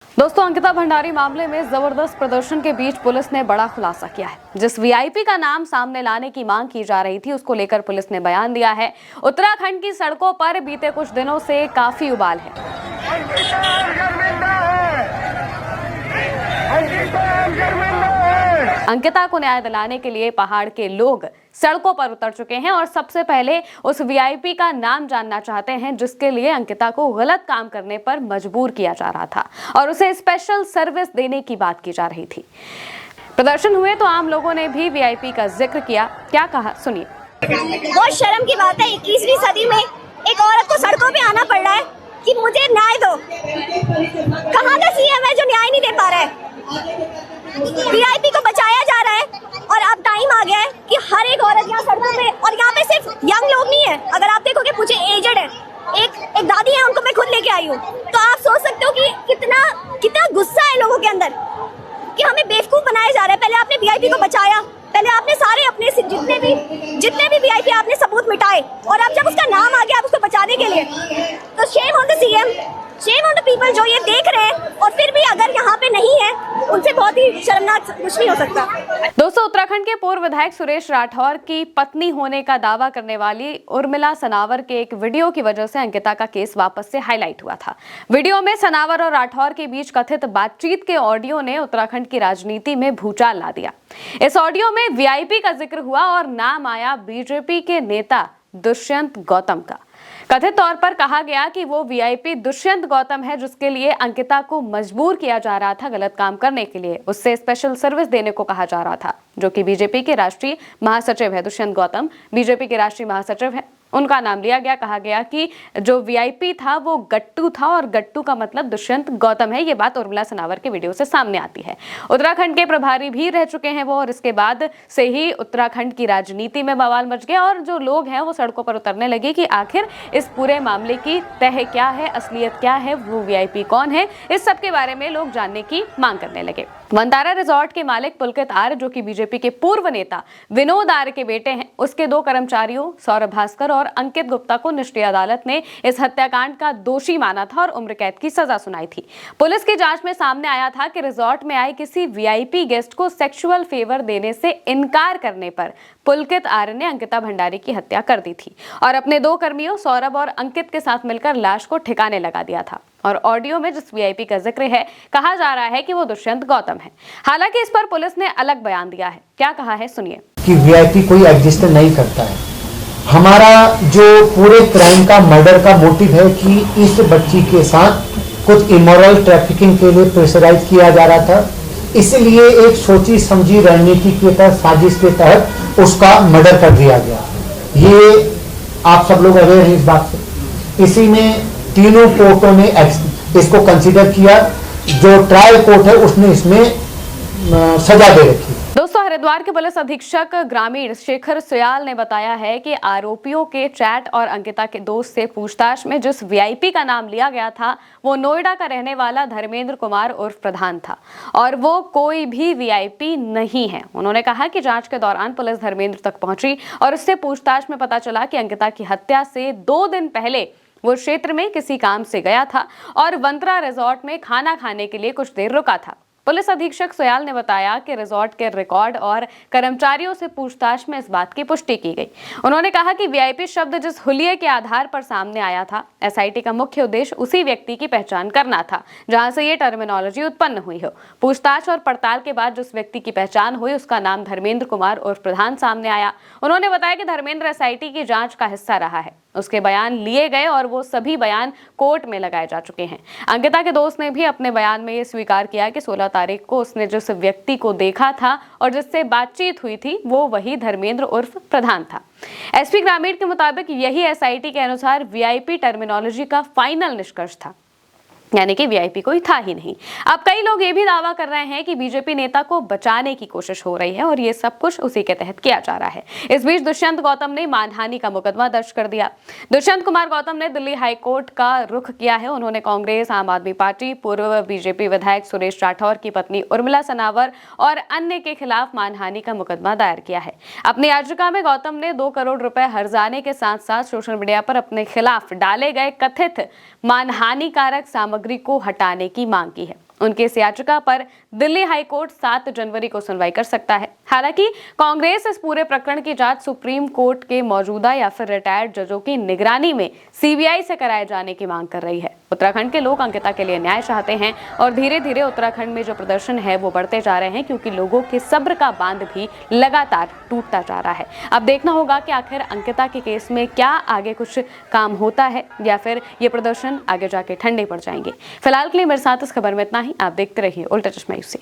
दोस्तों, अंकिता भंडारी मामले में जबरदस्त प्रदर्शन के बीच पुलिस ने बड़ा खुलासा किया है। जिस वीआईपी का नाम सामने लाने की मांग की जा रही थी, उसको लेकर पुलिस ने बयान दिया है। उत्तराखंड की सड़कों पर बीते कुछ दिनों से काफी उबाल है। अंकिता को न्याय दिलाने के लिए पहाड़ के लोग सड़कों पर उतर चुके हैं और सबसे पहले उस वीआईपी का नाम जानना चाहते हैं जिसके लिए अंकिता को गलत काम करने पर मजबूर किया जा रहा था और उसे स्पेशल सर्विस देने की बात की जा रही थी। प्रदर्शन हुए तो आम लोगों ने भी वीआईपी का जिक्र किया। क्या कहा, सुनिए। बहुत शर्म की बात है, 21वीं सदी में एक औरत को सड़कों पे आना पड़ रहा है कि मुझे न्याय दो। कहाँ का सीएम है जो न्याय नहीं दे पा रहा है? वीआईपी को बचाया जा रहा है और अब टाइम आ गया है कि हर एक औरत यहाँ सड़कों पे, और यहाँ पे सिर्फ यंग लोग नहीं है, अगर आप देखोगे पूछे एजेड है, एक दादी है, उनको मैं खुद लेके आई हूँ। तो आप सोच सकते हो कि कितना गुस्सा है लोगों के अंदर कि हमें बेवकूफ बनाया जा रहा है। पहले आपने वीआईपी को बचाया, पहले आपने सारे अपने जितने भी वीआईपी आपने सबूत मिटाए, और अब जब उसका नाम आ गया आप उसको बचाने के लिए, तो shame on the CM, shame on the people जो ये देख रहे हैं और फिर भी अगर यहाँ पे नहीं है, उनसे बहुत ही शर्मनाक कुछ नहीं हो सकता। दोस्तों, उत्तराखंड के पूर्व विधायक सुरेश राठौर की पत्नी होने का दावा करने वाली उर्मिला सनावर के एक वीडियो की वजह से अंकिता का केस वापस से हाईलाइट हुआ था। वीडियो में सनावर और राठौर के बीच कथित बातचीत के ऑडियो ने उत्तराखंड की राजनीति में भूचाल ला दिया। इस ऑडियो में वीआईपी का जिक्र हुआ और नाम आया बीजेपी के नेता दुष्यंत गौतम का। कथित तौर पर कहा गया कि वो वीआईपी दुष्यंत गौतम है जिसके लिए अंकिता को मजबूर किया जा रहा था गलत काम करने के लिए। उससे स्पेशल सर्विस देने को कहा जा रहा था, जो कि बीजेपी के राष्ट्रीय महासचिव है। दुष्यंत गौतम बीजेपी के राष्ट्रीय महासचिव है, उनका नाम लिया गया। कहा गया कि जो वीआईपी था वो गट्टू था और गट्टू का मतलब दुष्यंत गौतम है। ये बात उर्मिला सनावर के वीडियो से सामने आती है। उत्तराखंड के प्रभारी भी रह चुके हैं वो, और इसके बाद से ही उत्तराखंड की राजनीति में बवाल मच गया और जो लोग हैं वो सड़कों पर उतरने लगे कि आखिर इस पूरे मामले की तह क्या है, असलियत क्या है, वो वीआईपी कौन है, इस सब के बारे में लोग जानने की मांग करने लगे। वंतारा रिजॉर्ट के मालिक पुलकित आर्य, जो कि बीजेपी के पूर्व नेता विनोद आर्य के बेटे हैं, उसके दो कर्मचारियों सौरभ भास्कर और अंकित गुप्ता को निष्ठीय अदालत ने इस हत्याकांड का दोषी माना था और उम्र कैद की सजा सुनाई थी। पुलिस की जांच में सामने आया था कि रिजॉर्ट में आए किसी वीआईपी गेस्ट को सेक्सुअल फेवर देने से इनकार करने पर पुलकित आर्य ने अंकिता भंडारी की हत्या कर दी थी और अपने दो कर्मियों सौरभ और अंकित के साथ मिलकर लाश को ठिकाने लगा दिया था। और ऑडियो में जिस वीआईपी का जिक्र है, कहा जा रहा है कि वो दुष्यंत गौतम है। हालांकि इस पर पुलिस ने अलग बयान दिया है। क्या कहा है, सुनिए। कि वीआईपी कोई एग्जिस्ट नहीं करता है। हमारा जो पूरे क्राइम का, मर्डर का मोटिव है कि इस बच्ची के साथ कुछ इमोरल ट्रैफिकिंग के लिए प्रेशराइज किया जा रहा था, इसलिए एक सोची समझी रणनीति के तहत, साजिश के तहत उसका मर्डर कर दिया गया। ये आप सब लोग अवेयर हैं इस बात से। इसी में तीनों कोर्टों ने इसको कंसीडर किया। जो ट्रायल कोर्ट है उसने इसमें सजा दे रखी। दोस्तों, हरिद्वार के पुलिस अधीक्षक ग्रामीण शेखर सुयाल ने बताया है कि आरोपियों के चैट और अंकिता के दोस्त से पूछताछ में जिस वीआईपी का नाम लिया गया था वो नोएडा का रहने वाला धर्मेंद्र कुमार उर्फ प्रधान था और वो कोई भी वीआईपी नहीं है। उन्होंने कहा कि जांच के दौरान पुलिस धर्मेंद्र तक पहुंची और उससे पूछताछ में पता चला कि अंकिता की हत्या से 2 दिन पहले वो क्षेत्र में किसी काम से गया था और वंतरा रिजॉर्ट में खाना खाने के लिए कुछ देर रुका था। पुलिस अधीक्षक सोयाल ने बताया कि रिजॉर्ट के रिकॉर्ड और कर्मचारियों से पूछताछ में इस बात की पुष्टि की गई। उन्होंने कहा कि वीआईपी शब्द जिस हुलिये के आधार पर सामने आया था, एसआईटी का मुख्य उद्देश्य उसी व्यक्ति की पहचान करना था जहां से ये टर्मिनोलॉजी उत्पन्न हुई हो। पूछताछ और पड़ताल के बाद जिस व्यक्ति की पहचान हुई उसका नाम धर्मेंद्र कुमार उर्फ प्रधान सामने आया। उन्होंने बताया कि धर्मेंद्र एसआईटी की जांच का हिस्सा रहा है, उसके बयान लिए गए और वो सभी बयान कोर्ट में लगाए जा चुके हैं। अंकिता के दोस्त ने भी अपने बयान में ये स्वीकार किया कि 16 तारीख को उसने जिस व्यक्ति को देखा था और जिससे बातचीत हुई थी वो वही धर्मेंद्र उर्फ प्रधान था। एसपी ग्रामीण के मुताबिक यही एसआईटी के अनुसार वीआईपी टर्मिनोलॉजी का फाइनल निष्कर्ष था, यानी कि वीआईपी कोई था ही नहीं। अब कई लोग ये भी दावा कर रहे हैं कि बीजेपी नेता को बचाने की कोशिश हो रही है और ये सब कुछ उसी के तहत किया जा रहा है। इस बीच दुष्यंत गौतम ने मानहानि का मुकदमा दर्ज कर दिया। दुष्यंत कुमार गौतम ने दिल्ली हाईकोर्ट का रुख किया है। उन्होंने कांग्रेस, आम आदमी पार्टी, पूर्व बीजेपी विधायक सुरेश राठौर की पत्नी उर्मिला सनावर और अन्य के खिलाफ मानहानि का मुकदमा दायर किया है। अपनी याचिका में गौतम ने 2 करोड़ रुपए हर्जाने के साथ साथ सोशल मीडिया पर अपने खिलाफ डाले गए कथित मानहानिकारक सामग्री को हटाने की मांग की है। उनकी इस याचिका पर दिल्ली हाईकोर्ट 7 जनवरी को सुनवाई कर सकता है। हालांकि कांग्रेस इस पूरे प्रकरण की जांच सुप्रीम कोर्ट के मौजूदा या फिर रिटायर्ड जजों की निगरानी में सीबीआई से कराए जाने की मांग कर रही है। उत्तराखंड के लोग अंकिता के लिए न्याय चाहते हैं और धीरे धीरे उत्तराखंड में जो प्रदर्शन है वो बढ़ते जा रहे हैं, क्योंकि लोगों के सब्र का बांध भी लगातार टूटता जा रहा है। अब देखना होगा कि आखिर अंकिता के केस में क्या आगे कुछ काम होता है या फिर ये प्रदर्शन आगे जाके ठंडे पड़ जाएंगे। फिलहाल के लिए मेरे साथ इस खबर में इतना ही। आप देखते रहिए उल्टा चश्मा यूसी।